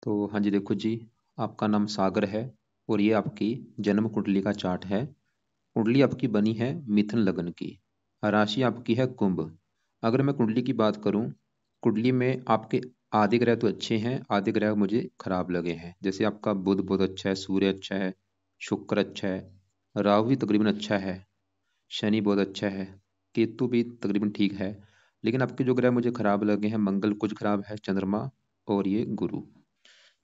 तो हाँ जी, देखो जी, आपका नाम सागर है और ये आपकी जन्म कुंडली का चार्ट है। कुंडली आपकी बनी है मिथुन लग्न की। राशि आपकी है कुंभ। अगर मैं कुंडली की बात करूं, कुंडली में आपके आधे ग्रह तो अच्छे हैं, आधे ग्रह मुझे खराब लगे हैं। जैसे आपका बुध बहुत अच्छा है, सूर्य अच्छा है, शुक्र अच्छा है, राहु भी तकरीबन अच्छा है, शनि बहुत अच्छा है, केतु भी तकरीबन ठीक है। लेकिन आपके जो ग्रह मुझे खराब लगे हैं, मंगल कुछ खराब है, चंद्रमा और ये गुरु,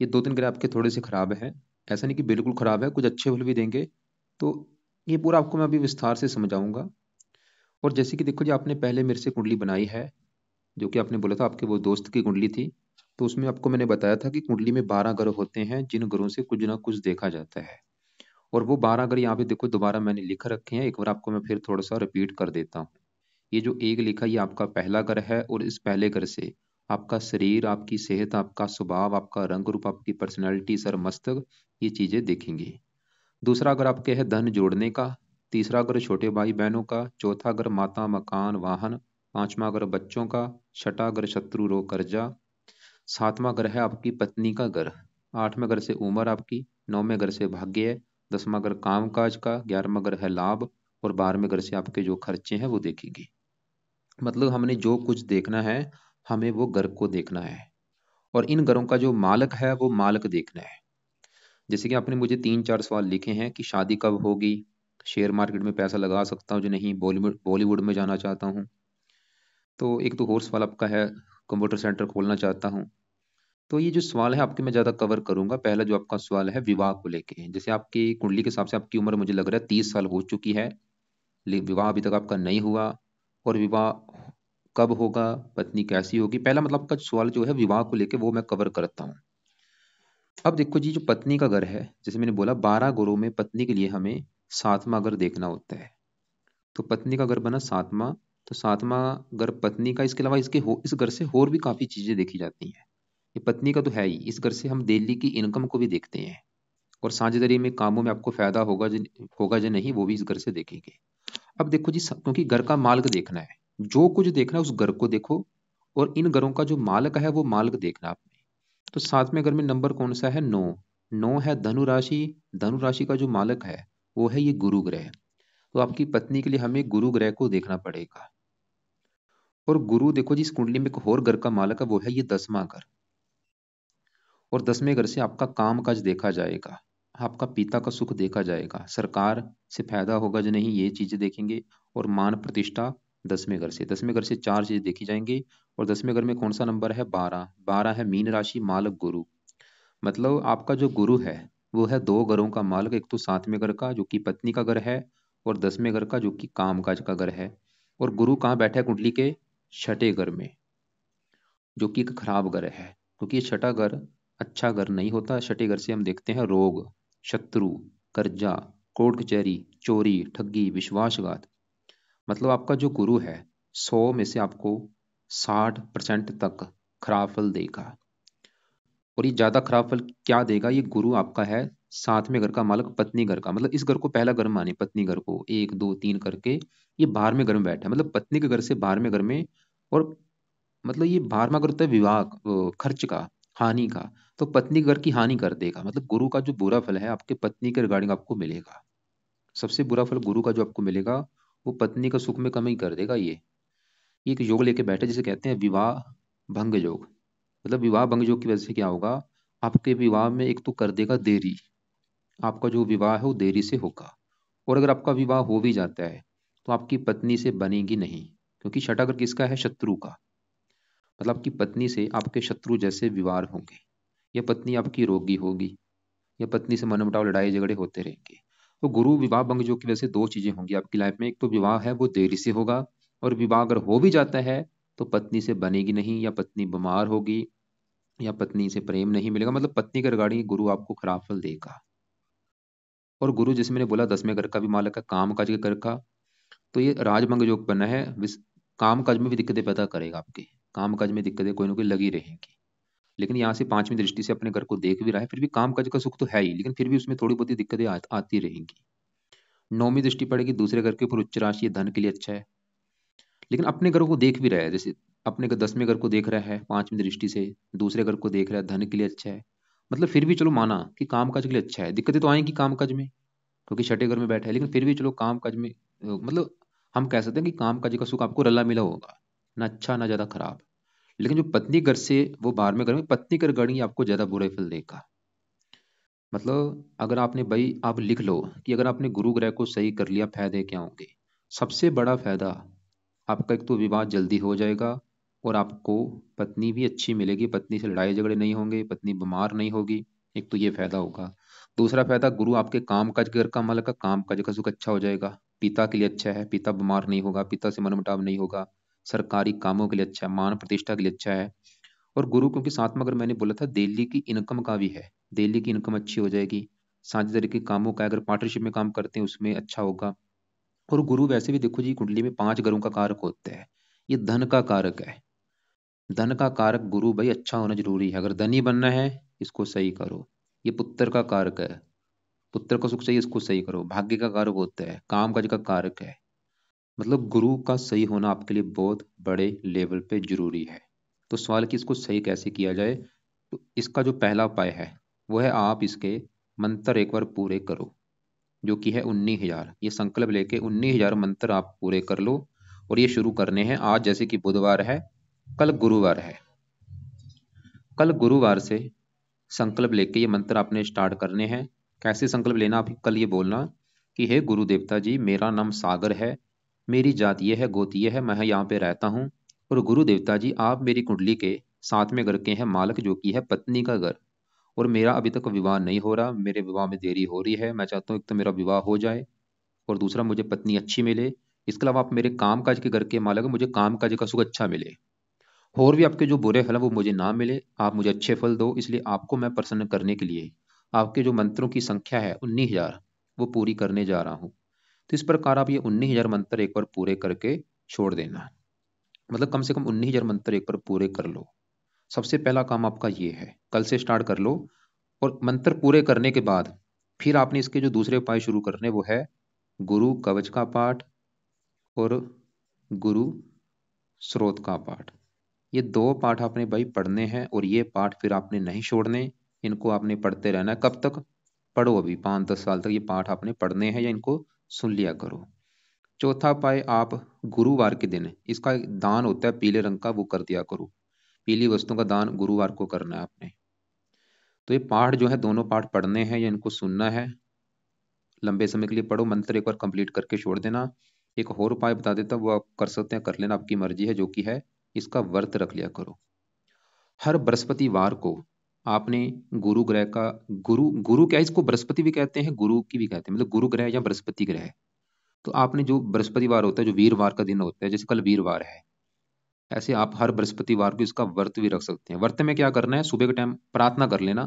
ये दो तीन ग्रह आपके थोड़े से खराब हैं। ऐसा नहीं कि बिल्कुल खराब है, कुछ अच्छे फल भी देंगे। तो ये पूरा आपको मैं अभी विस्तार से समझाऊंगा। और जैसे कि देखो जी, आपने पहले मेरे से कुंडली बनाई है, जो कि आपने बोला था आपके वो दोस्त की कुंडली थी। तो उसमें आपको मैंने बताया था कि कुंडली में 12 ग्रह होते हैं, जिन ग्रहों से कुछ ना कुछ देखा जाता है। और वो 12 ग्रह यहाँ पे देखो दोबारा मैंने लिख रखे हैं, एक बार आपको मैं फिर थोड़ा सा रिपीट कर देता हूँ। ये जो एक लिखा, ये आपका पहला घर है और इस पहले घर से आपका शरीर, आपकी सेहत, आपका स्वभाव, आपका रंग रूप, आपकी पर्सनैलिटी, सर मस्तक, ये चीजें देखेंगे। दूसरा अगर आपके है धन जोड़ने का, तीसरा अगर छोटे भाई बहनों का, चौथा अगर माता मकान वाहन, पांचवा अगर बच्चों का, छठा अगर शत्रु रोग कर्जा, सातवां घर है आपकी पत्नी का घर, आठवें घर से उम्र आपकी, नौवें घर से भाग्य है, दसवां घर काम काज का, ग्यारहवां घर है लाभ, और बारहवें घर से आपके जो खर्चे हैं वो देखेंगे। मतलब हमने जो कुछ देखना है, हमें वो घर को देखना है। और इन घरों का जो मालक है वो मालक देखना है। जैसे कि आपने मुझे तीन चार सवाल लिखे हैं कि शादी कब होगी, शेयर मार्केट में पैसा लगा सकता हूँ जो नहीं, बॉलीवुड बॉलीवुड में जाना चाहता हूँ। तो एक तो और सवाल आपका है कंप्यूटर सेंटर खोलना चाहता हूँ। तो ये जो सवाल है आपके मैं ज़्यादा कवर करूंगा। पहला जो आपका सवाल है विवाह को लेके, जैसे आपकी कुंडली के हिसाब से आपकी उम्र मुझे लग रहा है 30 साल हो चुकी है, लेकिन विवाह अभी तक आपका नहीं हुआ। और विवाह कब होगा, पत्नी कैसी होगी, पहला मतलब आपका सवाल जो है विवाह को लेके वो मैं कवर करता हूँ। अब देखो जी, जो पत्नी का घर है, जैसे मैंने बोला 12 घरों में पत्नी के लिए हमें सातवां घर देखना होता है। तो पत्नी का घर बना सातवां। तो सातवां घर पत्नी का, इसके अलावा इस घर से और भी काफी चीजें देखी जाती हैं। ये पत्नी का तो है ही, इस घर से हम डेली की इनकम को भी देखते हैं। और साझेदारी में कामों में आपको फायदा होगा जो नहीं, वो भी इस घर से देखेंगे। अब देखो जी, क्योंकि घर का मालिक देखना है, जो कुछ देखना है उस घर को देखो। और इन घरों का जो मालिक है वो मालिक देखना आपने। तो सातवें घर में नंबर कौन सा है, 9। 9 है धनु राशि। धनु राशि का जो मालिक है वो है ये गुरु ग्रह। तो आपकी पत्नी के लिए हमें गुरु ग्रह को देखना पड़ेगा। और गुरु देखो जी, इस कुंडली में एक और घर का मालिक है, वो है ये 10वां घर। और 10वें घर से आपका काम काज देखा जाएगा, आपका पिता का सुख देखा जाएगा, सरकार से फायदा होगा जो नहीं, ये चीजें देखेंगे। और मान प्रतिष्ठा 10वें घर से चार चीजें देखी जाएंगी। और 10वें घर में कौन सा नंबर है, 12। 12 है मीन राशि, मालक गुरु। मतलब आपका जो गुरु है वो है दो घरों का मालक, एक तो 7वें घर का जो कि पत्नी का घर है, और 10वें घर का जो कि कामकाज का घर है। और गुरु कहाँ बैठा है कुंडली के, छठे घर में, जो कि एक खराब घर है। क्योंकि ये छठा घर अच्छा घर नहीं होता। छठे घर से हम देखते हैं रोग, शत्रु, कर्जा, कोर्ट कचहरी, चोरी, ठगी, विश्वासघात। मतलब आपका जो गुरु है 100 में से आपको 60% तक खराब फल देगा। और ये ज्यादा खराब फल क्या देगा, ये गुरु आपका है 7वें घर का मालक, पत्नी घर का। मतलब इस घर को पहला घर माने, पत्नी घर को एक दो तीन करके ये 12वें घर में बैठा है। मतलब पत्नी के घर से 12वें घर में। और मतलब ये 12वां घर होता है विवाह खर्च का, हानि का। तो पत्नी घर की हानि कर देगा। मतलब गुरु का जो बुरा फल है आपके पत्नी के रिगार्डिंग आपको मिलेगा। सबसे बुरा फल गुरु का जो आपको मिलेगा, वो पत्नी का सुख में कमी कर देगा। ये एक योग लेके बैठे जिसे कहते हैं विवाह भंग योग। मतलब विवाह भंग योग की वजह से क्या होगा, आपके विवाह में एक तो कर देगा देरी, आपका जो विवाह है वो देरी से होगा। और अगर आपका विवाह हो भी जाता है तो आपकी पत्नी से बनेगी नहीं, क्योंकि छठा घर किसका है, शत्रु का। मतलब आपकी पत्नी से आपके शत्रु जैसे व्यवहार होंगे, या पत्नी आपकी रोगी होगी, या पत्नी से मनमुटाव लड़ाई झगड़े होते रहेंगे। तो गुरु विवाह भंग योग की वजह से दो चीजें होंगी आपकी लाइफ में, एक तो विवाह है वो देरी से होगा, और विवाह अगर हो भी जाता है तो पत्नी से बनेगी नहीं, या पत्नी बीमार होगी, या पत्नी से प्रेम नहीं मिलेगा। मतलब पत्नी के रिगार्डिंग गुरु आपको खराब फल देगा। और गुरु जैसे मैंने बोला 10वें घर का भी मालक है, काम काज के घर का। तो ये राजभंग योग बना है, काम काज में भी दिक्कतें पैदा करेगा आपके। काम काज में दिक्कतें कोई ना कोई लगी रहेंगी। लेकिन यहाँ से पांचवी दृष्टि से अपने घर को देख भी रहा है, फिर भी काम काज का सुख तो है ही, लेकिन फिर भी उसमें थोड़ी बहुत दिक्कतें आती रहेंगी। नौवीं दृष्टि पड़ेगी दूसरे घर के ऊपर, उच्च राशि है, धन के लिए अच्छा है। लेकिन अपने घरों को देख भी रहा है, जैसे अपने 10वें घर को देख रहा है पांचवी दृष्टि से, दूसरे घर को देख रहा है, धन के लिए अच्छा है। मतलब फिर भी चलो माना कि काम काज के लिए अच्छा है, दिक्कतें तो आएंगी काम काज में, क्योंकि छठे घर में बैठा है, लेकिन फिर भी चलो काम काज में मतलब हम कह सकते हैं कि काम काज का सुख आपको रला मिला होगा, ना अच्छा ना ज्यादा खराब। लेकिन जो पत्नी घर से वो बाहर में घर में पत्नी कर गढ़ी आपको ज्यादा बुरे फल देगा। मतलब अगर आपने भाई आप लिख लो कि अगर आपने गुरु ग्रह को सही कर लिया फायदे क्या होंगे। सबसे बड़ा फायदा आपका एक तो विवाह जल्दी हो जाएगा, और आपको पत्नी भी अच्छी मिलेगी, पत्नी से लड़ाई झगड़े नहीं होंगे, पत्नी बीमार नहीं होगी। एक तो ये फायदा होगा। दूसरा फायदा, गुरु आपके काम काज के घर का मालक का काम काज का सुख अच्छा हो जाएगा, पिता के लिए अच्छा है, पिता बीमार नहीं होगा, पिता से मनमुटाव नहीं होगा। सरकारी कामों के लिए अच्छा है, मान प्रतिष्ठा के लिए अच्छा है। और गुरु क्योंकि साथ में अगर मैंने बोला था दिल्ली की इनकम का भी है, दिल्ली की इनकम अच्छी हो जाएगी। साझेदारी के कामों का अगर पार्टनरशिप में काम करते हैं उसमें अच्छा होगा। और गुरु वैसे भी देखो जी कुंडली में 5 ग्रहों का कारक होता है, ये धन का कारक है। धन का कारक गुरु भाई अच्छा होना जरूरी है, अगर धनी बनना है इसको सही करो। ये पुत्र का कारक है, पुत्र का सुख चाहिए इसको सही करो। भाग्य का कारक होता है, काम काज का कारक है। मतलब गुरु का सही होना आपके लिए बहुत बड़े लेवल पे जरूरी है। तो सवाल कि इसको सही कैसे किया जाए, तो इसका जो पहला उपाय है वो है आप इसके मंत्र एक बार पूरे करो, जो कि है 19,000। ये संकल्प लेके 19,000 मंत्र आप पूरे कर लो। और ये शुरू करने हैं आज, जैसे कि बुधवार है, कल गुरुवार है, कल गुरुवार से संकल्प लेके ये मंत्र आपने स्टार्ट करने हैं। कैसे संकल्प लेना, आप कल ये बोलना कि हे गुरु देवता जी, मेरा नाम सागर है, मेरी जात ये है, गोत्र ये है, मैं यहाँ पे रहता हूँ। और गुरु देवता जी आप मेरी कुंडली के 7वें घर के हैं मालक, जो कि है पत्नी का घर। और मेरा अभी तक विवाह नहीं हो रहा, मेरे विवाह में देरी हो रही है, मैं चाहता हूँ एक तो मेरा विवाह हो जाए, और दूसरा मुझे पत्नी अच्छी मिले। इसके अलावा आप मेरे काम काज के घर के मालक हैं, मुझे काम काज का सुख अच्छा मिले। और भी आपके जो बुरे फल हैं वो मुझे ना मिले, आप मुझे अच्छे फल दो। इसलिए आपको मैं प्रसन्न करने के लिए आपके जो मंत्रों की संख्या है 19,000 वो पूरी करने जा रहा हूँ। तो इस प्रकार आप ये 19,000 मंत्र एक बार पूरे करके छोड़ देना। मतलब कम से कम 19,000 मंत्र एक बार पूरे कर लो। सबसे पहला काम आपका ये है, कल से स्टार्ट कर लो। और मंत्र पूरे करने के बाद फिर आपने इसके जो दूसरे उपाय शुरू करने वो है गुरु कवच का पाठ और गुरु स्रोत का पाठ। ये दो पाठ आपने भाई पढ़ने हैं, और ये पाठ फिर आपने नहीं छोड़ने। इनको आपने पढ़ते रहना है, कब तक पढ़ो, अभी 5-10 साल तक ये पाठ आपने पढ़ने हैं या इनको सुन लिया करो। चौथा उपाय, आप गुरुवार के दिन इसका दान होता है पीले रंग का, वो कर दिया करो। पीली वस्तुओं का दान गुरुवार को करना है आपने। तो ये पाठ जो है दोनों पाठ पढ़ने हैं या इनको सुनना है, लंबे समय के लिए पढ़ो, मंत्र एक बार कंप्लीट करके छोड़ देना। एक और उपाय बता देता हूं, वो आप कर सकते हैं, कर लेना, आपकी मर्जी है, जो कि है इसका व्रत रख लिया करो। हर बृहस्पतिवार को आपने गुरु ग्रह का, गुरु गुरु क्या है, इसको बृहस्पति भी कहते हैं, गुरु की भी कहते हैं, मतलब गुरु ग्रह या बृहस्पति ग्रह। तो आपने जो बृहस्पतिवार होता है, जो वीरवार का दिन होता है, जैसे कल वीरवार है, ऐसे आप हर बृहस्पतिवार को इसका व्रत भी रख सकते हैं। व्रत में क्या करना है, सुबह के टाइम प्रार्थना कर लेना।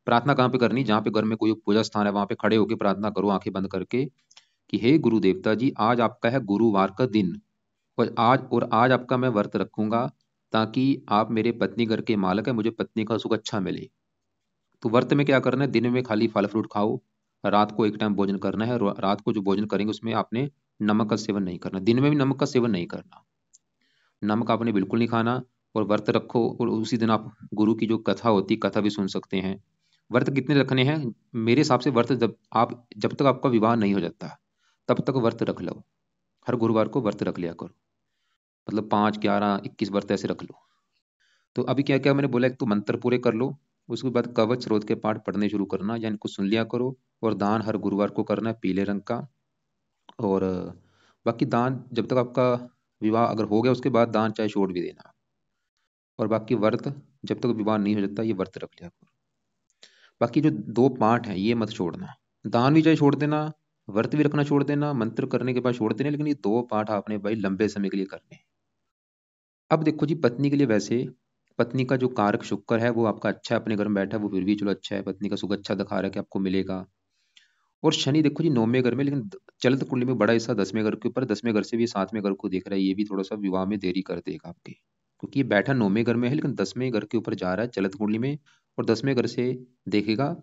प्रार्थना कहाँ पे करनी, जहाँ पे घर में कोई पूजा स्थान है वहां पे खड़े होकर प्रार्थना करो आंखें बंद करके कि हे गुरु देवता जी, आज आपका है गुरुवार का दिन, और आज आपका मैं व्रत रखूंगा, ताकि आप मेरे पत्नी घर के मालक है, मुझे पत्नी का सुख अच्छा मिले। तो व्रत में क्या करना है, दिन में खाली फल फ्रूट खाओ, रात को एक टाइम भोजन करना है, और रात को जो भोजन करेंगे उसमें आपने नमक का सेवन नहीं करना, दिन में भी नमक का सेवन नहीं करना, नमक आपने बिल्कुल नहीं खाना। और व्रत रखो, और उसी दिन आप गुरु की जो कथा होती है कथा भी सुन सकते हैं। व्रत कितने रखने हैं, मेरे हिसाब से व्रत जब तक आपका विवाह नहीं हो जाता तब तक व्रत रख लो। हर गुरुवार को व्रत रख लिया करो, मतलब 5, 11, 21 व्रत ऐसे रख लो। तो अभी क्या क्या मैंने बोला, एक तो मंत्र पूरे कर लो, उसके बाद कवच स्रोत के पाठ पढ़ने शुरू करना या इनको सुन लिया करो। और दान हर गुरुवार को करना है पीले रंग का। और बाकी दान जब तक आपका विवाह अगर हो गया उसके बाद दान चाहे छोड़ भी देना। और बाकी व्रत जब तक विवाह नहीं हो जाता ये व्रत रख लिया करो। बाकी जो दो पाठ हैं ये मत छोड़ना, दान भी चाहे छोड़ देना, व्रत भी रखना छोड़ देना, मंत्र करने के बाद छोड़ देना, लेकिन ये दो पाठ आपने भाई लंबे समय के लिए करने हैं। अब देखो जी, पत्नी के लिए वैसे पत्नी का जो कारक शुक्र है वो आपका अच्छा है, अपने घर में बैठा है, वो फिर भी चलो अच्छा है, पत्नी का सुख अच्छा दिखा रहा है कि आपको मिलेगा। और शनि देखो जी 9वें घर में, लेकिन चलित कुंडली में बड़ा हिस्सा 10वें घर के ऊपर, 10वें घर से भी 7वें घर को देख रहा है, ये भी थोड़ा सा विवाह में देरी कर देगा आपके, क्योंकि ये बैठा 9वें घर में है लेकिन 10वें घर के ऊपर जा रहा है चलित कुंडली में। और 10वें घर से देखेगा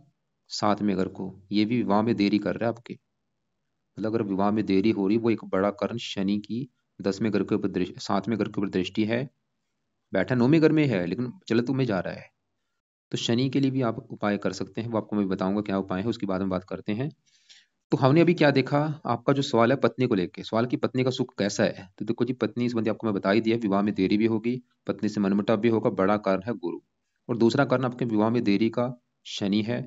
7वें घर को, ये भी विवाह में देरी कर रहा है आपके। मतलब अगर विवाह में देरी हो रही, वो एक बड़ा कारण शनि की 10वें घर के ऊपर दृष्टि, 7वें घर के ऊपर दृष्टि है। बैठा 9वें घर में है लेकिन चलित में जा रहा है। तो शनि के लिए भी आप उपाय कर सकते हैं, वो आपको मैं बताऊंगा क्या उपाय है, उसके बाद में बात करते हैं। तो हमने अभी क्या देखा, आपका जो सवाल है पत्नी को लेके, सवाल की पत्नी का सुख कैसा है, तो देखो जी पत्नी संबंधी आपको मैं बता ही दिया, विवाह में देरी भी होगी, पत्नी से मनमुटाव भी होगा, बड़ा कारण है गुरु। और दूसरा कारण आपके विवाह में देरी का शनि है।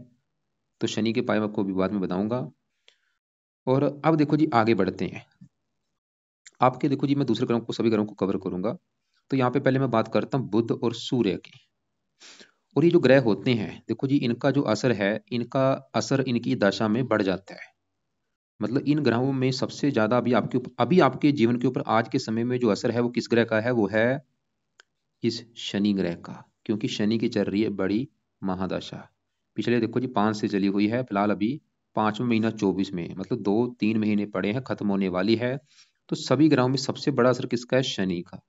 तो शनि के उपाय मैं आपको विवाद में बताऊंगा। और अब देखो जी आगे बढ़ते हैं। आपके देखो जी मैं दूसरे ग्रहों को, सभी ग्रहों को कवर करूंगा। तो यहाँ पे पहले मैं बात करता हूँ बुध और सूर्य की। और ये जो ग्रह होते हैं देखो जी, इनका जो असर है, इनका असर इनकी दशा में बढ़ जाता है। मतलब इन ग्रहों में सबसे ज्यादा अभी आपके जीवन के ऊपर आज के समय में जो असर है वो किस ग्रह का है, वो है इस शनि ग्रह का। क्योंकि शनि की चल रही है बड़ी महादशा। पिछले देखो जी 5 से चली हुई है, फिलहाल अभी 5वां महीना 24 में, मतलब 2-3 महीने पड़े हैं, खत्म होने वाली है। तो सभी ग्रहों में सबसे बड़ा असर किसका है, शनि का।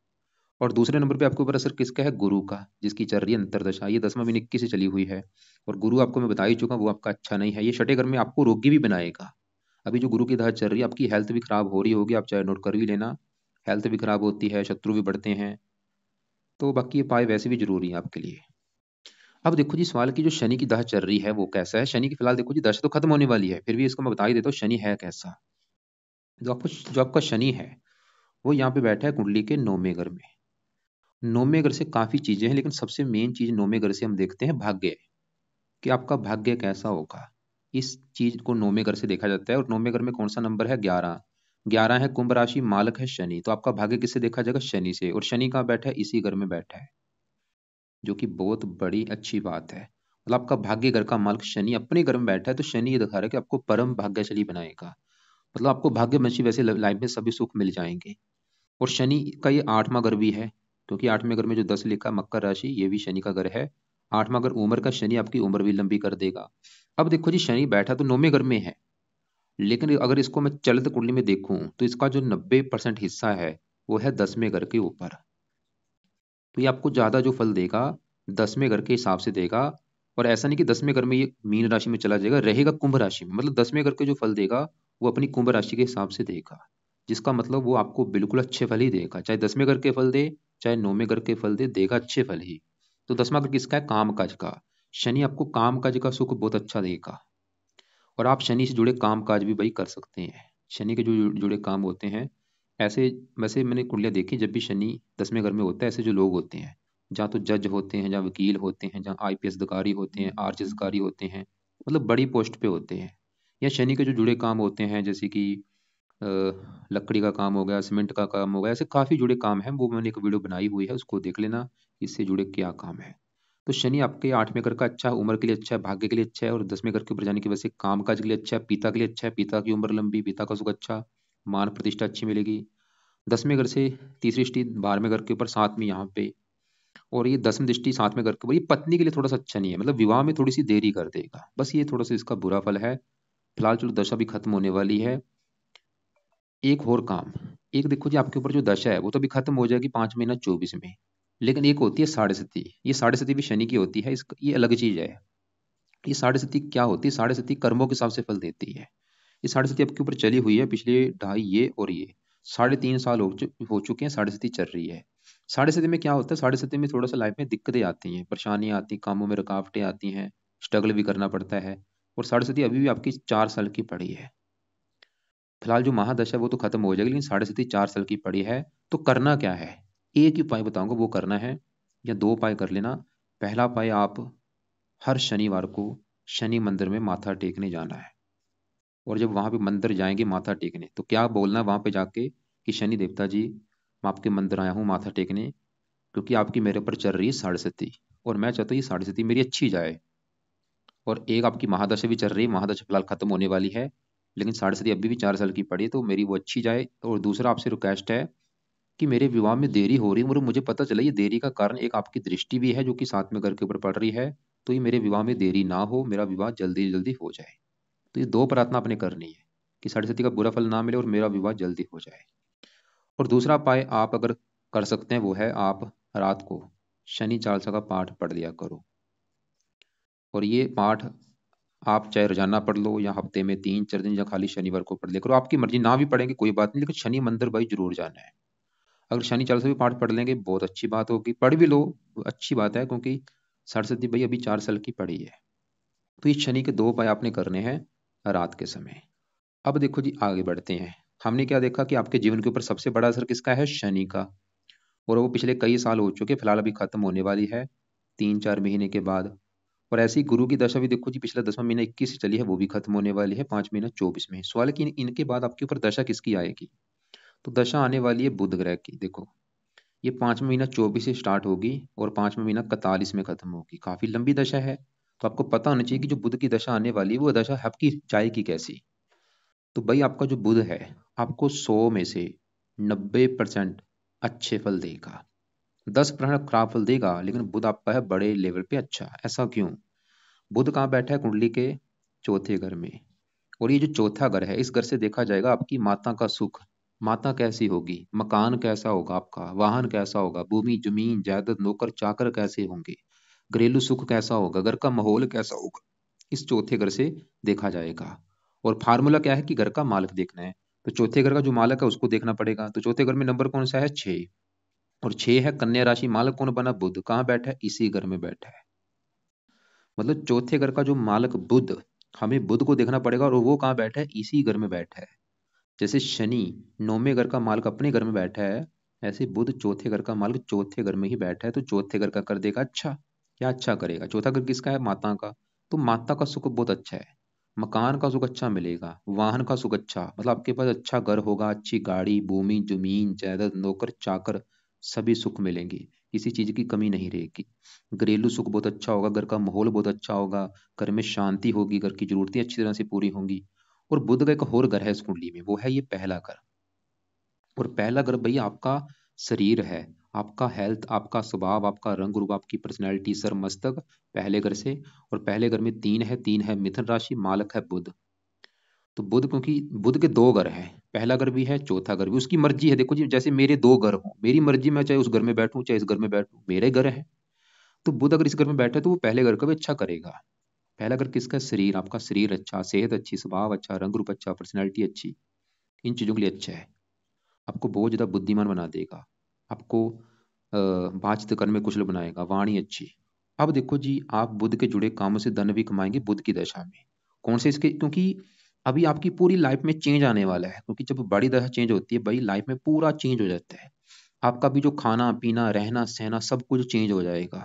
और दूसरे नंबर पे आपके ऊपर असर किसका है, गुरु का, जिसकी चल रही है अंतरदशा, ये 10वां महीने 21 से चली हुई है। और गुरु आपको मैं बता ही चुका, वो आपका अच्छा नहीं है, ये छठे घर में आपको रोगी भी बनाएगा। अभी जो गुरु की दशा चल रही है, आपकी हेल्थ भी खराब हो रही होगी, आप चाहे नोट कर भी लेना। हेल्थ भी खराब होती है, शत्रु भी बढ़ते हैं। तो बाकी ये उपाय वैसे भी जरूरी है आपके लिए। अब देखो जी सवाल की जो शनि की दशा चल रही है वो कैसा है। शनि की फिलहाल देखो जी दशा तो खत्म होने वाली है, फिर भी इसको मैं बता ही देता हूँ शनि है कैसा। जो आपका शनि है वो यहाँ पे बैठा है कुंडली के 9वें घर में। 9वें घर से काफी चीजें हैं, लेकिन सबसे मेन चीज 9वें घर से हम देखते हैं भाग्य, कि आपका भाग्य कैसा होगा। इस चीज को 9वें घर से देखा जाता है। और 9वें घर में कौन सा नंबर है, 11। 11 है कुंभ राशि, मालक है शनि, तो आपका भाग्य किससे देखा जाएगा, शनि से। और शनि कहाँ बैठा है, इसी घर में बैठा है, जो कि बहुत बड़ी अच्छी बात है। मतलब आपका भाग्य घर का मालिक शनि अपने घर में बैठा है, तो शनि ये दिखा रहा है कि आपको परम भाग्यशाली बनाएगा। मतलब आपको भाग्यवंशी वैसे लाइफ में सभी सुख मिल जाएंगे। और शनि का ये 8वां घर भी है, क्योंकि 8वें घर में जो 10 लिखा मकर राशि, ये भी शनि का घर है। 8वां घर उम्र का, शनि आपकी उम्र भी लंबी कर देगा। अब देखो जी शनि बैठा तो 9वें घर में है, लेकिन अगर इसको मैं चलित कुंडली में देखूं तो इसका जो 90% हिस्सा है वो है 10वें घर के ऊपर। तो ये आपको ज्यादा जो फल देगा 10वें घर के हिसाब से देगा। और ऐसा नहीं कि 10वें घर में ये मीन राशि में चला जाएगा, रहेगा कुंभ राशि में, मतलब 10वें घर के जो फल देगा वो अपनी कुंभ राशि के हिसाब से देगा। जिसका मतलब वो आपको बिल्कुल अच्छे फल ही देगा, चाहे 10वें घर के फल दे चाहे 9वें घर के फल दे, देगा अच्छे फल ही। तो 10वां घर किसका है, काम काज का। शनि आपको काम काज का सुख बहुत अच्छा देगा। और आप शनि से जुड़े काम काज भी भाई कर सकते हैं। शनि के जो जुड़े काम होते हैं ऐसे, वैसे मैंने कुंडलियाँ देखी, जब भी शनि 10वें घर में होता है, ऐसे जो लोग होते हैं, जहाँ तो जज होते हैं, जहाँ वकील होते हैं, जहाँ आईपीएस अधिकारी होते हैं, आरएस अधिकारी होते हैं, मतलब बड़ी पोस्ट पे होते हैं। या शनि के जो जुड़े काम होते हैं, जैसे कि अ, लकड़ी का काम हो गया, सीमेंट का काम हो गया, ऐसे काफी जुड़े काम हैं, वो मैंने एक वीडियो बनाई हुई है, उसको देख लेना, इससे जुड़े क्या काम है। तो शनि आपके 8वें घर का अच्छा है, उम्र के लिए अच्छा है, भाग्य के लिए अच्छा है। और 10वें घर के ऊपर जाने की वजह से काम काज के लिए अच्छा है, पिता के लिए अच्छा है, पिता की उम्र लंबी, पिता का सुख अच्छा, मान प्रतिष्ठा अच्छी मिलेगी। 10वें घर से तीसरी दृष्टि 12वें घर के ऊपर, 7वीं यहाँ पे। और ये 10वीं दृष्टि 7वें घर के ऊपर, ये पत्नी के लिए थोड़ा सा अच्छा नहीं है, मतलब विवाह में थोड़ी सी देरी कर देगा, बस ये थोड़ा सा इसका बुरा फल है। फिलहाल चलो दशा भी खत्म होने वाली है। एक और काम, एक देखो जी आपके ऊपर जो दशा है वो तो अभी खत्म हो जाएगी 5 महीना 24 में। लेकिन एक होती है साढ़े सती, ये साढ़े सती भी शनि की होती है, ये अलग चीज है। ये साढ़े सती क्या होती है, साढ़े सती कर्मों के हिसाब से फल देती है। ये साढ़े सती आपके ऊपर चली हुई है पिछले ढाई, ये और ये 3.5 साल हो चुके हैं, साढ़े सती चल रही है। साढ़े सती में क्या होता है, साढ़े सती में थोड़ा सा लाइफ में दिक्कतें आती हैं, परेशानियां आती हैं, कामों में रुकावटें आती हैं, स्ट्रगल भी करना पड़ता है। और साढ़े सती अभी भी आपकी 4 साल की पड़ी है। फिलहाल जो महादशा है वो तो खत्म हो जाएगी, लेकिन साढ़े सती 4 साल की पड़ी है। तो करना क्या है, एक ही उपाय बताऊंगा वो करना है, या दो उपाय कर लेना। पहला उपाय, आप हर शनिवार को शनि मंदिर में माथा टेकने जाना है। और जब वहां पे मंदिर जाएंगे माथा टेकने, तो क्या बोलना है वहां पे जाके, कि शनि देवता जी मैं आपके मंदिर आया हूँ माथा टेकने, क्योंकि आपकी मेरे ऊपर चल रही है साढ़े सती, और मैं चाहता हूँ ये साढ़े सती मेरी अच्छी जाए। और एक आपकी महादशा भी चल रही है, महादशा फिलहाल खत्म होने वाली है, लेकिन साढ़े सती अभी भी 4 साल की पड़ी है, तो मेरी वो अच्छी जाए। और दूसरा आपसे रिक्वेस्ट है कि मेरे विवाह में देरी हो रही है, और मुझे पता चला ये देरी का कारण एक आपकी दृष्टि भी है जो कि साथ में घर के ऊपर पड़ रही है। तो ये मेरे विवाह में देरी ना हो, मेरा विवाह जल्दी जल्दी हो जाए। तो ये दो प्रार्थना आपने करनी है, कि साढ़े सती का बुरा फल ना मिले और मेरा विवाह जल्दी हो जाए। और दूसरा उपाय आप अगर कर सकते हैं वो है, आप रात को शनि चालीसा का पाठ पढ़ लिया करो। और ये पाठ आप चाहे रोजाना पढ़ लो, या हफ्ते में 3-4 दिन, या खाली शनिवार को पढ़ लिया करो, आपकी मर्जी, ना भी पढ़ेंगे कोई बात नहीं, लेकिन शनि मंदिर भाई जरूर जाना है। अगर शनि चालीसा भी पाठ पढ़ लेंगे बहुत अच्छी बात होगी, पढ़ भी लो अच्छी बात है, क्योंकि सरस्वती भाई अभी 4 साल की पड़ी है। तो इस शनि के 2 उपाय आपने करने हैं रात के समय। अब देखो जी, आगे बढ़ते हैं। हमने क्या देखा कि आपके जीवन के ऊपर सबसे बड़ा असर किसका है? शनि का। और वो पिछले कई साल हो चुके, फिलहाल अभी खत्म होने वाली है 3-4 महीने के बाद। और ऐसी गुरु की दशा भी देखो जी, पिछला 10वां महीना 21 से चली है, वो भी खत्म होने वाली है 5 महीना 24 में। सवाल है कि इनके बाद आपके ऊपर दशा किसकी आएगी? तो दशा आने वाली है बुध ग्रह की। देखो, ये 5वां महीना 24 से स्टार्ट होगी और 5वां महीना 41 में खत्म होगी। काफी लंबी दशा है। तो आपको पता होना चाहिए कि जो बुध की दशा आने वाली है वो दशा आपकी जाएगी कैसी। तो भाई आपका जो बुध है, आपको 100 में से 90% अच्छे फल देगा, 10% खराब फल देगा, लेकिन बुध आपका है बड़े लेवल पे अच्छा। ऐसा क्यों? बुध कहाँ बैठा है? कुंडली के चौथे घर में। और ये जो चौथा घर है, इस घर से देखा जाएगा आपकी माता का सुख। माता कैसी होगी, मकान कैसा होगा आपका, वाहन कैसा होगा, भूमि जमीन जायदाद नौकर चाकर कैसे होंगे, घरेलू सुख कैसा होगा, घर का माहौल कैसा होगा, इस चौथे घर से देखा जाएगा। और फार्मूला क्या है कि घर का मालक देखना है। तो चौथे घर का जो मालक है उसको देखना पड़ेगा। तो चौथे घर में नंबर कौन सा है? 6। और 6 है कन्या राशि, मालक कौन बना? बुध। कहाँ बैठा है? इसी घर में बैठा है। मतलब चौथे घर का जो मालक बुध, हमें बुध को देखना पड़ेगा, और वो कहाँ बैठा है? इसी घर में बैठा है। जैसे शनि 9वें घर का मालक अपने घर में बैठा है, ऐसे बुध चौथे घर का मालक चौथे घर में ही बैठा है। तो चौथे घर का कर देगा अच्छा। क्या अच्छा करेगा? चौथा घर किसका है? माता का। तो माता का सुख बहुत अच्छा है, मकान का सुख अच्छा मिलेगा, वाहन का सुख अच्छा, मतलब आपके पास अच्छा घर होगा, अच्छी गाड़ी, भूमि जमीन जायदाद नौकर चाकर सभी सुख मिलेंगे, किसी चीज की कमी नहीं रहेगी। घरेलू सुख बहुत अच्छा होगा, घर का माहौल बहुत अच्छा होगा, घर में शांति होगी, घर की जरूरतें अच्छी तरह से पूरी होंगी। और बुध का एक और घर है इस कुंडली में, वो है ये पहला घर। और पहला घर भैया आपका शरीर है, आपका हेल्थ, आपका स्वभाव, आपका रंग रूप, आपकी पर्सनैलिटी, सर मस्तक, पहले घर से। और पहले घर में 3 है मिथुन राशि, मालक है बुध। तो बुध, क्योंकि बुध के 2 घर हैं, पहला घर भी है चौथा घर भी, उसकी मर्जी है। देखो जी, जैसे मेरे 2 घर हों, मेरी मर्जी, मैं चाहे उस घर में बैठूं चाहे इस घर में बैठूं, मेरे घर है। तो बुध अगर इस घर में बैठे तो वो पहले घर का भी अच्छा करेगा। पहला घर किसका? शरीर। आपका शरीर अच्छा, सेहत अच्छी, स्वभाव अच्छा, रंग रूप अच्छा, पर्सनैलिटी अच्छी, इन चीजों के लिए अच्छा है। आपको बहुत ज्यादा बुद्धिमान बना देगा, आपको बातचीत करने में कुशल बनाएगा, वाणी अच्छी। अब देखो जी, आप बुध के जुड़े कामों से धन भी कमाएंगे बुध की दशा में। कौन से इसके? क्योंकि अभी आपकी पूरी लाइफ में चेंज आने वाला है, क्योंकि जब बड़ी दशा चेंज होती है भाई, लाइफ में पूरा चेंज हो जाता है। आपका भी जो खाना पीना रहना सहना सब कुछ चेंज हो जाएगा,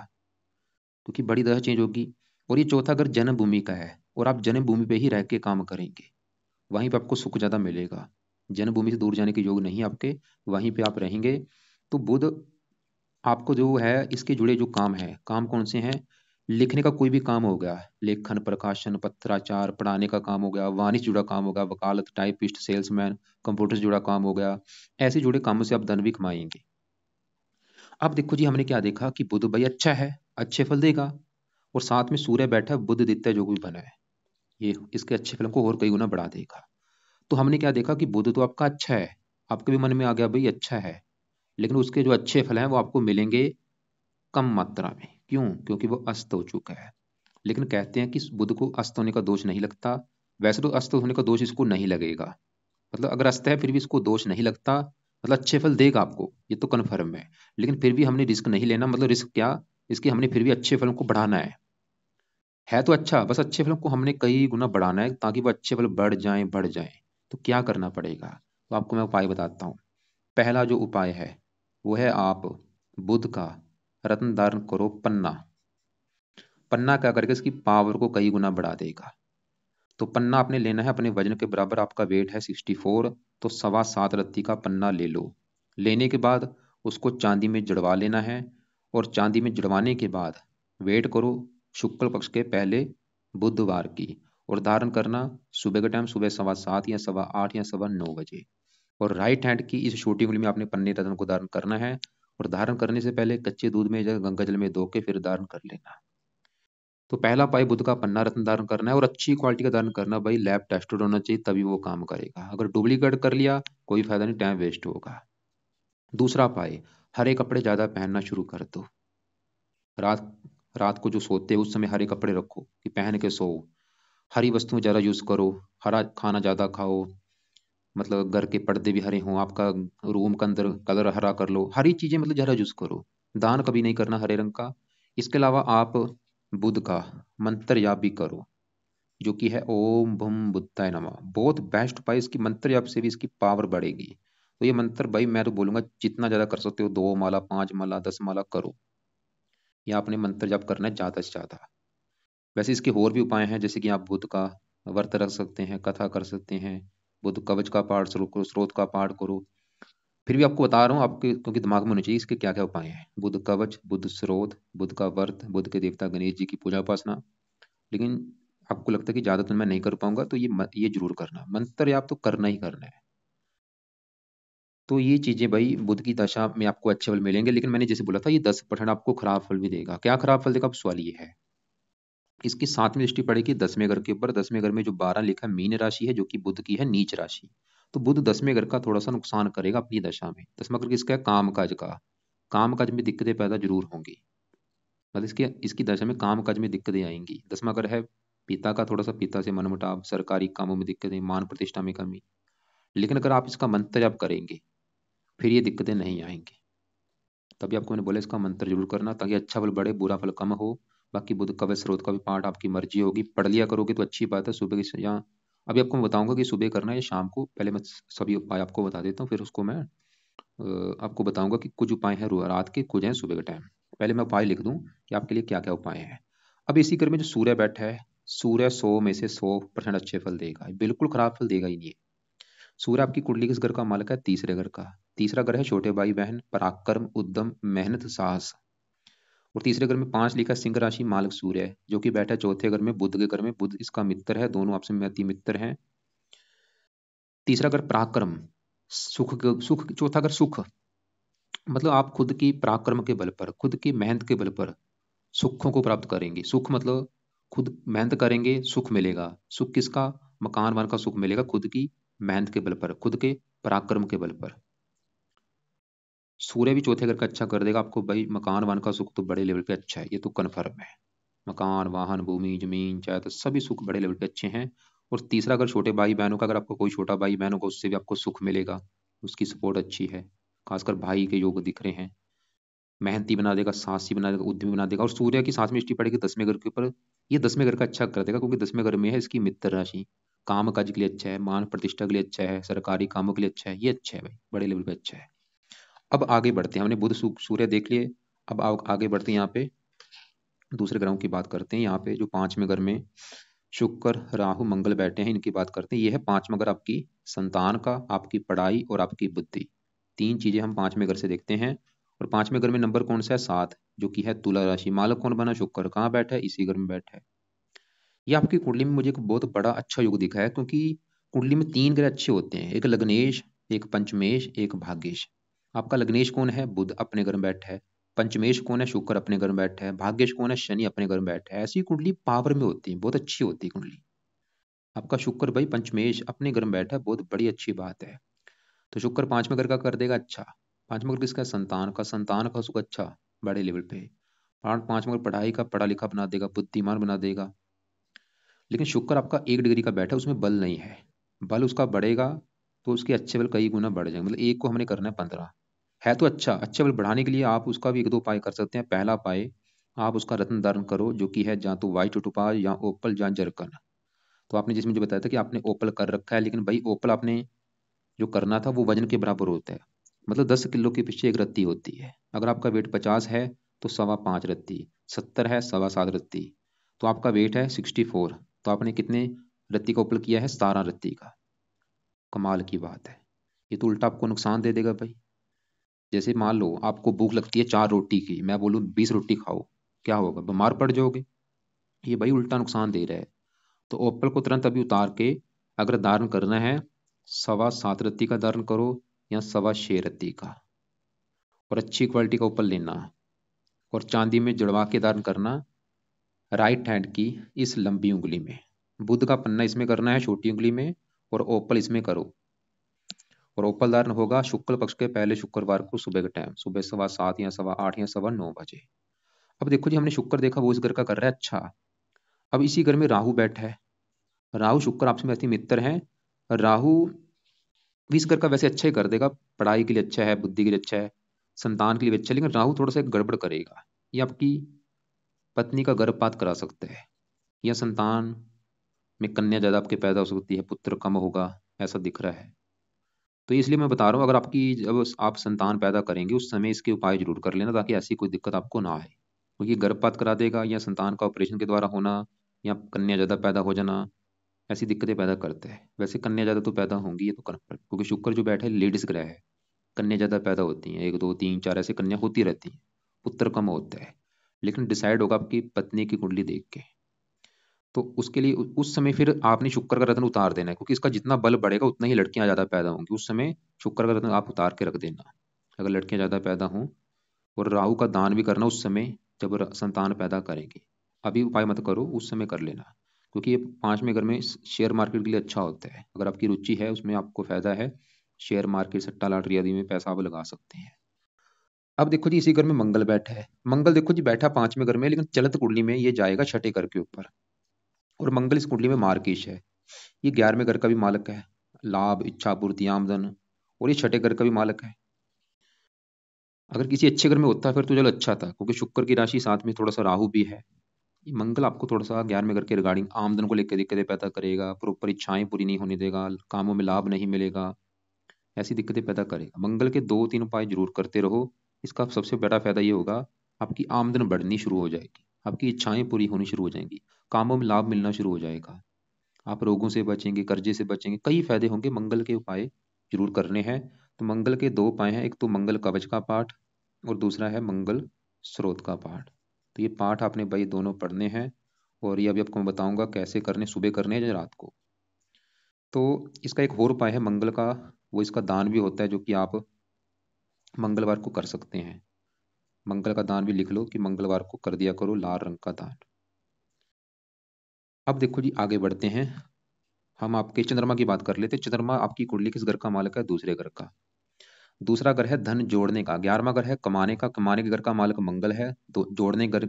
क्योंकि बड़ी दशा चेंज होगी। और ये चौथा घर जन्मभूमि का है, और आप जन्मभूमि पे ही रह के काम करेंगे, वहीं पे आपको सुख ज्यादा मिलेगा। जन्मभूमि से दूर जाने के योग नहीं आपके, वहीं पे आप रहेंगे। तो बुध आपको जो है इसके जुड़े जो काम है, काम कौन से हैं? लिखने का कोई भी काम हो गया, लेखन प्रकाशन पत्राचार, पढ़ाने का काम हो गया, वाणिज्य जुड़ा काम हो गया, वकालत, टाइपिस्ट, सेल्समैन, कंप्यूटर से जुड़ा काम हो गया, ऐसे जुड़े कामों से आप धन भी कमाएंगे। अब देखो जी, हमने क्या देखा कि बुध भाई अच्छा है, अच्छे फल देगा। और साथ में सूर्य बैठा है, बुध दित्य जो भी बना है, ये इसके अच्छे फलों को और कई गुना बढ़ा देगा। तो हमने क्या देखा कि बुध तो आपका अच्छा है, आपके भी मन में आ गया भाई अच्छा है, लेकिन उसके जो अच्छे फल हैं वो आपको मिलेंगे कम मात्रा में। क्यों? क्योंकि वो अस्त हो चुका है। लेकिन कहते हैं कि बुध को अस्त होने का दोष नहीं लगता। वैसे तो अस्त होने का दोष इसको नहीं लगेगा, मतलब अगर अस्त है फिर भी इसको दोष नहीं लगता, मतलब अच्छे फल देगा आपको, ये तो कन्फर्म है। लेकिन फिर भी हमने रिस्क नहीं लेना, मतलब रिस्क क्या, इसके हमने फिर भी अच्छे फलों को बढ़ाना है तो अच्छा, बस अच्छे फलों को हमने कई गुना बढ़ाना है ताकि वो अच्छे फल बढ़ जाएं बढ़ जाएं। तो क्या करना पड़ेगा? तो आपको मैं उपाय बताता हूँ। पहला जो उपाय है वो है, आप बुध का रत्न धारण करो पन्ना। पन्ना क्या करके इसकी पावर को कई गुना बढ़ा देगा। तो पन्ना आपने लेना है अपने वजन के बराबर, आपका वेट है 64, तो 7.25 रत्ती का पन्ना ले लो। लेने के बाद उसको चांदी में जड़वा लेना है। और चांदी में जड़वाने के बाद वेट करो शुक्ल पक्ष के पहले बुधवार की। और धारण करना सुबह के टाइम, सुबह 7:15 या 8:15 या 9:15 बजे। और राइट हैंड की इस छोटी उंगली में आपने पन्ने रत्न को धारण करना है। और धारण करने से पहले कच्चे दूध में या गंगा जल में धो के फिर धारण कर लेना। तो पहला उपाय बुध का पन्ना रत्न धारण करना है, और अच्छी क्वालिटी का धारण करना भाई, लैब टेस्टेड होना चाहिए तभी वो काम करेगा। अगर डुप्लीकेट कर लिया कोई फायदा नहीं, टाइम वेस्ट होगा। दूसरा उपाय, हरे कपड़े ज्यादा पहनना शुरू कर दो। रात रात को जो सोते हो उस समय हरे कपड़े रखो कि पहन के सो। हरी वस्तुएं ज्यादा यूज करो, हरा खाना ज्यादा खाओ, मतलब घर के पर्दे भी हरे हों, आपका रूम का अंदर कलर हरा कर लो, हरी चीजें मतलब ज्यादा यूज करो। दान कभी नहीं करना हरे रंग का, इसके अलावा आप बुध का मंत्र जाप भी करो, जो कि है ओम भम बुद्धाय नमः। बहुत बेस्ट उपाय, इसकी मंत्र जाप से भी इसकी पावर बढ़ेगी। तो ये मंत्र भाई मैं तो बोलूंगा जितना ज्यादा कर सकते हो, 2 माला 5 माला 10 माला करो, या आपने मंत्र जाप करना है ज्यादा से ज्यादा। वैसे इसके और भी उपाय हैं, जैसे कि आप बुध का व्रत रख सकते हैं, कथा कर सकते हैं, बुध कवच का पाठ शुरू करो, स्रोत का पाठ करो। फिर भी आपको बता रहा हूँ आपके, क्योंकि दिमाग में होनी चाहिए इसके क्या क्या उपाय हैं। बुध कवच, बुध स्रोत, बुध का व्रत, बुध के देवता गणेश जी की पूजा उपासना। लेकिन आपको लगता है कि ज्यादा तो मैं नहीं कर पाऊंगा, तो ये जरूर करना, मंत्र आप तो करना ही करना है। तो ये चीजें भाई बुध की दशा में आपको अच्छे फल मिलेंगे, लेकिन मैंने जैसे बोला था ये 10% आपको खराब फल भी देगा। क्या खराब फल देगा, अब सवाल ये है। इसकी 7वीं दृष्टि पड़ेगी 10वें घर के ऊपर। 10वें घर में जो 12 लिखा है मीन राशि है, जो कि बुध की है नीच राशि। तो बुध 10वें घर का थोड़ा सा नुकसान करेगा अपनी दशा में। 10वां घर किसका है, काम काज का। काम काज में दिक्कतें पैदा जरूर होंगी, मतलब इसकी इसकी दशा में काम काज में दिक्कतें आएंगी। 10वां घर है पिता का, थोड़ा सा पिता से मनमुटाव, सरकारी कामों में दिक्कतें, मान प्रतिष्ठा में कमी। लेकिन अगर आप इसका मंत्र जाप करेंगे फिर ये दिक्कतें नहीं आएंगी। तभी आपको मैंने बोला इसका मंत्र जरूर करना, ताकि अच्छा फल बढ़े, बुरा फल कम हो। बाकी बुध कवच स्रोत का भी पाठ आपकी मर्जी होगी, पढ़ लिया करोगे तो अच्छी बात है। सुबह की या अभी आपको मैं बताऊंगा कि सुबह करना है या शाम को, पहले मैं सभी उपाय आपको बता देता हूँ, फिर उसको मैं आपको बताऊंगा कि कुछ उपाय हैं रात के, कुछ हैं सुबह के टाइम। पहले मैं उपाय लिख दूं कि आपके लिए क्या क्या उपाय हैं। अब इसी घर में जो सूर्य बैठा है, सूर्य 100 में से 100% अच्छे फल देगा, बिल्कुल खराब फल देगा ही नहीं। सूर्य आपकी कुंडली किस घर का मालिक है, तीसरे घर का। तीसरा घर है छोटे भाई बहन, पराक्रम, उद्यम, मेहनत, साहस। और तीसरे घर में 5 लिखा सिंह राशि, मालिक सूर्य है, जो कि बैठा है चौथे घर में, बुध के घर में। बुध इसका मित्र है, दोनों आपस में अति मित्र हैं। तीसरा घर पराक्रम, सुख। चौथा घर सुख, मतलब आप खुद की पराक्रम के बल पर, खुद की मेहनत के बल पर सुखों को प्राप्त करेंगे। सुख मतलब खुद मेहनत करेंगे सुख मिलेगा। सुख किसका, मकान वन का सुख मिलेगा, खुद की मेहनत के बल पर, खुद के पराक्रम के बल पर। सूर्य भी चौथे घर का अच्छा कर देगा आपको भाई। मकान वन का सुख तो बड़े लेवल पे अच्छा है, ये तो कन्फर्म है। मकान वाहन भूमि जमीन चाहे तो सभी सुख बड़े लेवल पे अच्छे हैं। और तीसरा अगर छोटे भाई बहनों का, अगर आपको कोई छोटा भाई बहन होगा उससे भी आपको सुख मिलेगा, उसकी सपोर्ट अच्छी है। खासकर भाई के योग दिख रहे हैं। मेहनती बना देगा, साहसी बना देगा, उद्यमी बना देगा। और सूर्य की 7वीं दृष्टि पड़ेगी 10वें घर के ऊपर। ये 10वें घर का अच्छा कर देगा, क्योंकि 10वें घर में है इसकी मित्र राशि। काम काज के लिए अच्छा है, मान प्रतिष्ठा के लिए अच्छा है, सरकारी कामों के लिए अच्छा है, ये अच्छा है भाई, बड़े लेवल पे अच्छा है। अब आगे बढ़ते हैं, हमने बुध सूर्य देख लिए। अब आगे बढ़ते हैं, यहाँ पे दूसरे ग्रहों की बात करते हैं। यहाँ पे जो 5वें घर में शुक्र राहु मंगल बैठे हैं, इनकी बात करते हैं। ये है 5वां घर आपकी संतान का, आपकी पढ़ाई और आपकी बुद्धि। 3 चीजें हम 5वें घर से देखते हैं। और 5वें घर में नंबर कौन सा है, 7, जो कि है तुला राशि। मालक कौन बना, शुक्र। कहाँ बैठा है, इसी घर में बैठा है। ये आपकी कुंडली में मुझे एक बहुत बड़ा अच्छा योग दिखा है, क्योंकि कुंडली में 3 ग्रह अच्छे होते हैं, एक लग्नेश, एक पंचमेश, एक भाग्येश। आपका लग्नेश कौन है, बुध अपने घर में बैठा है। पंचमेश कौन है, शुक्र अपने घर में बैठा है। भाग्येश कौन है, शनि अपने घर में बैठा है। ऐसी कुंडली पावर में होती है, बहुत अच्छी होती है कुंडली। आपका शुक्र भाई पंचमेश अपने घर में बैठा है, बहुत बड़ी अच्छी बात है। तो शुक्र 5वें घर का कर देगा अच्छा। 5वां घर किसका है, संतान का। संतान का सुख अच्छा बड़े लेवल पे। 5वां घर पढ़ाई का, पढ़ा लिखा बना देगा, बुद्धिमान बना देगा। लेकिन शुक्र आपका 1 डिग्री का बैठा है, उसमें बल नहीं है। बल उसका बढ़ेगा तो उसके अच्छे बल कई गुना बढ़ जाएंगे, मतलब एक को हमने करना है 15। है तो अच्छा, अच्छे बल बढ़ाने के लिए आप उसका भी 1-2 उपाय कर सकते हैं। पहला उपाय, आप उसका रत्न धारण करो, जो कि है या तो व्हाइट टोपाज या ओपल या जरकन। तो आपने जिसमें मुझे बताया था कि आपने ओपल कर रखा है, लेकिन भाई ओपल आपने जो करना था वो वजन के बराबर होता है। मतलब 10 किलो के पीछे एक रत्ती होती है। अगर आपका वेट 50 है तो 5.25 रत्ती, 70 है 7.25 रत्ती। तो आपका वेट है 64, तो आपने कितने रत्ती का उपल किया है, 17 रत्ती का। कमाल की बात है। ये तो उल्टा आपको नुकसान दे देगा भाई। जैसे मान लो आपको भूख लगती है 4 रोटी की, मैं बोलूँ 20 रोटी खाओ, क्या होगा, बीमार पड़ जाओगे। ये भाई उल्टा नुकसान दे रहा है। तो ओपल को तुरंत अभी उतार के, अगर धारण करना है 7.25 रत्ती का धारण करो, या 6.25 रत्ती का। और अच्छी क्वालिटी का ओपल लेना, और चांदी में जड़वा के धारण करना, राइट हैंड की इस लंबी उंगली में। बुध का पन्ना इसमें करना है छोटी उंगली में, और ओपल इसमें करो। और ओपल धारण होगा शुक्ल पक्ष के पहले शुक्रवार को सुबह के टाइम, सुबह 7:15 या 8:15 या 9:15 बजे। अब देखो जी, हमने शुक्र देखा वो इस घर का कर रहा है अच्छा। अब इसी घर में राहु बैठा है। राहु शुक्र आपस में अति मित्र हैं। राहु भी इस घर का वैसे अच्छा ही कर देगा, पढ़ाई के लिए अच्छा है, बुद्धि के लिए अच्छा है, संतान के लिए भी अच्छा है। लेकिन राहु थोड़ा सा एक गड़बड़ करेगा। ये आपकी पत्नी का गर्भपात करा सकते हैं, या संतान में कन्या ज्यादा आपके पैदा हो सकती है, पुत्र कम होगा, ऐसा दिख रहा है। तो इसलिए मैं बता रहा हूँ, अगर आपकी जब आप संतान पैदा करेंगे उस समय इसके उपाय जरूर कर लेना, ताकि ऐसी कोई दिक्कत आपको ना आए। क्योंकि गर्भपात करा देगा, या संतान का ऑपरेशन के द्वारा होना, या कन्या ज्यादा पैदा हो जाना, ऐसी दिक्कतें पैदा करते हैं। वैसे कन्या ज्यादा तो पैदा होंगी, ये तो कन्फर्म, क्योंकि शुक्र जो बैठा है लेडीज ग्रह है, कन्या ज्यादा पैदा होती हैं, एक दो तीन चार ऐसे कन्या होती रहती हैं, पुत्र कम होता है। लेकिन डिसाइड होगा आपकी पत्नी की कुंडली देख के। तो उसके लिए उस समय फिर आपने शुक्र का रत्न उतार देना है, क्योंकि इसका जितना बल बढ़ेगा उतना ही लड़कियां ज्यादा पैदा होंगी। उस समय शुक्र का रत्न आप उतार के रख देना, अगर लड़कियां ज्यादा पैदा हों। और राहु का दान भी करना उस समय जब संतान पैदा करेंगे। अभी उपाय मत करो, उस समय कर लेना, क्योंकि ये 5वें घर में शेयर मार्केट के लिए अच्छा होता है। अगर आपकी रुचि है उसमें, आपको फायदा है, शेयर मार्केट, सट्टा लॉटरी आदि में पैसा आप लगा सकते हैं। अब देखो जी, इसी घर में मंगल बैठा है। मंगल देखो जी बैठा 5वें घर में, लेकिन चलत कुंडली में ये जाएगा 6ठे घर के ऊपर। और मंगल इस कुंडली में मार्किश है, ये 11वें घर का भी मालक है, लाभ, इच्छा पूर्ति, आमदन। और ये 6ठे घर का भी मालक है। अगर किसी अच्छे घर में होता फिर तो चलो अच्छा था, क्योंकि शुक्र की राशि साथ में थोड़ा सा राहु भी है। ये मंगल आपको थोड़ा सा 11वें घर के रिगार्डिंग आमदन को लेकर दिक्कतें पैदा करेगा, प्रॉपर इच्छाएं पूरी नहीं होने देगा, कामों में लाभ नहीं मिलेगा, ऐसी दिक्कतें पैदा करेगा। मंगल के 2-3 उपाय जरूर करते रहो। इसका सबसे बड़ा फायदा ये होगा, आपकी आमदन बढ़नी शुरू हो जाएगी, आपकी इच्छाएं पूरी होनी शुरू हो जाएंगी, कामों में लाभ मिलना शुरू हो जाएगा, आप रोगों से बचेंगे, कर्जे से बचेंगे, कई फायदे होंगे। मंगल के उपाय जरूर करने हैं। तो मंगल के 2 उपाय हैं, एक तो मंगल कवच का पाठ, और दूसरा है मंगल स्रोत का पाठ। तो ये पाठ आपने भाई दोनों पढ़ने हैं, और ये अभी आपको मैं बताऊंगा कैसे करने, सुबह करने हैं या रात को। तो इसका एक और उपाय है मंगल का, वो इसका दान भी होता है, जो कि आप मंगलवार को कर सकते हैं। मंगल का दान भी लिख लो कि मंगलवार को कर दिया करो लाल रंग का दान। अब देखो जी, आगे बढ़ते हैं। हम आपके चंद्रमा की बात कर लेते हैं। चंद्रमा आपकी कुंडली किस घर का मालक है? दूसरे घर का। दूसरा घर है धन जोड़ने का, 11वां घर है कमाने का, कमाने के घर का मालक मंगल है। तो जोड़ने घर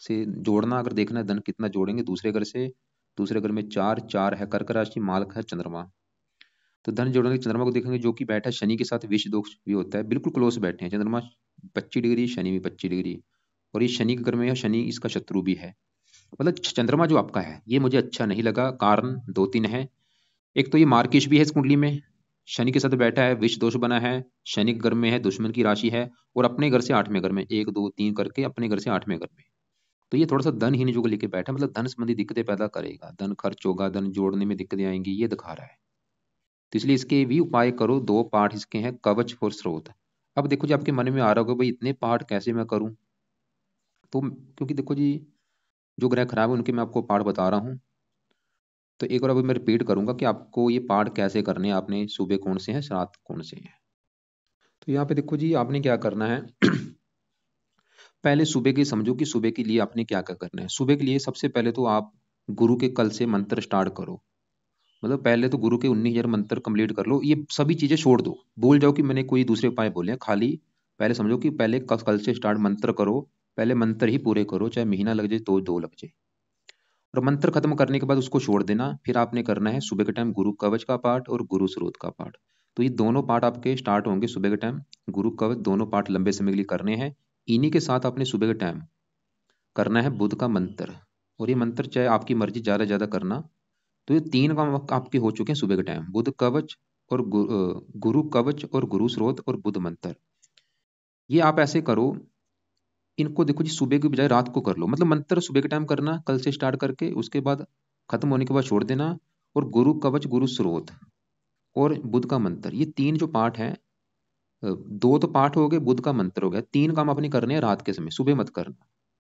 से जोड़ना, अगर देखना है धन कितना जोड़ेंगे दूसरे घर से, दूसरे घर में 4 4 है, कर्क राशि, मालक है चंद्रमा। तो धन जोड़ने के चंद्रमा को देखेंगे, जो कि बैठा है शनि के साथ, विष दोष भी होता है, बिल्कुल क्लोज बैठे हैं चंद्रमा 25 डिग्री, शनि भी 25 डिग्री। और ये शनि के घर में है, शनि इसका शत्रु भी है। मतलब चंद्रमा जो आपका है ये मुझे अच्छा नहीं लगा, कारण 2-3 है। एक तो ये मार्किश भी है इस कुंडली में, शनि के साथ बैठा है, विष दोष बना है, शनि के घर में है, दुश्मन की राशि है, और अपने घर से 8वें घर में, 1 2 3 करके अपने घर से 8वें घर में। तो ये थोड़ा सा धनहीन जो लेके बैठा है, मतलब धन संबंधी दिक्कतें पैदा करेगा, धन खर्च होगा, धन जोड़ने में दिक्कतें आएंगी, ये दिखा रहा है। तो इसलिए इसके भी उपाय करो। 2 पाठ इसके हैं, कवच और स्रोत। अब देखो जी, आपके मन में आ रहा होगा भाई इतने पाठ कैसे मैं करूं। तो क्योंकि देखो जी, जो ग्रह खराब है उनके मैं आपको पाठ बता रहा हूँ। तो एक बार अभी मैं रिपीट करूंगा कि आपको ये पाठ कैसे करने हैं। आपने सुबह कौन से हैं, रात कौन से हैं। तो यहाँ पे देखो जी, आपने क्या करना है पहले सुबह की समझो कि सुबह के लिए आपने क्या क्या करना है। सुबह के लिए सबसे पहले तो आप गुरु के कल से मंत्र स्टार्ट करो। मतलब पहले तो गुरु के 19,000 मंत्र कंप्लीट कर लो। ये सभी चीजें छोड़ दो, भूल जाओ कि मैंने कोई दूसरे उपाय बोले हैं। खाली पहले समझो कि पहले कल से स्टार्ट मंत्र करो। पहले मंत्र ही पूरे करो, चाहे महीना लग जाए तो 2 लग जाए। और मंत्र खत्म करने के बाद उसको छोड़ देना। फिर आपने करना है सुबह के टाइम गुरु कवच का पाठ और गुरु स्रोत का पाठ। तो ये दोनों पाठ आपके स्टार्ट होंगे सुबह के टाइम। गुरु कवच दोनों पाठ लंबे समय के लिए करने हैं। इन्हीं के साथ आपने सुबह के टाइम करना है बुध का मंत्र। और ये मंत्र चाहे आपकी मर्जी ज्यादा ज्यादा करना। तो ये 3 काम आपके हो चुके हैं सुबह के टाइम, बुध कवच और गुरु कवच और गुरु स्रोत और बुध मंत्र। ये आप ऐसे करो, इनको देखो जी सुबह की बजाय रात को कर लो। मतलब मंत्र सुबह के टाइम करना कल से स्टार्ट करके, उसके बाद खत्म होने के बाद छोड़ देना। और गुरु कवच, गुरु स्रोत और बुध का मंत्र, ये 3 जो पाठ हैं, 2 तो पाठ हो गए, बुध का मंत्र हो गया, 3 काम अपने करने हैं रात के समय, सुबह मत करना।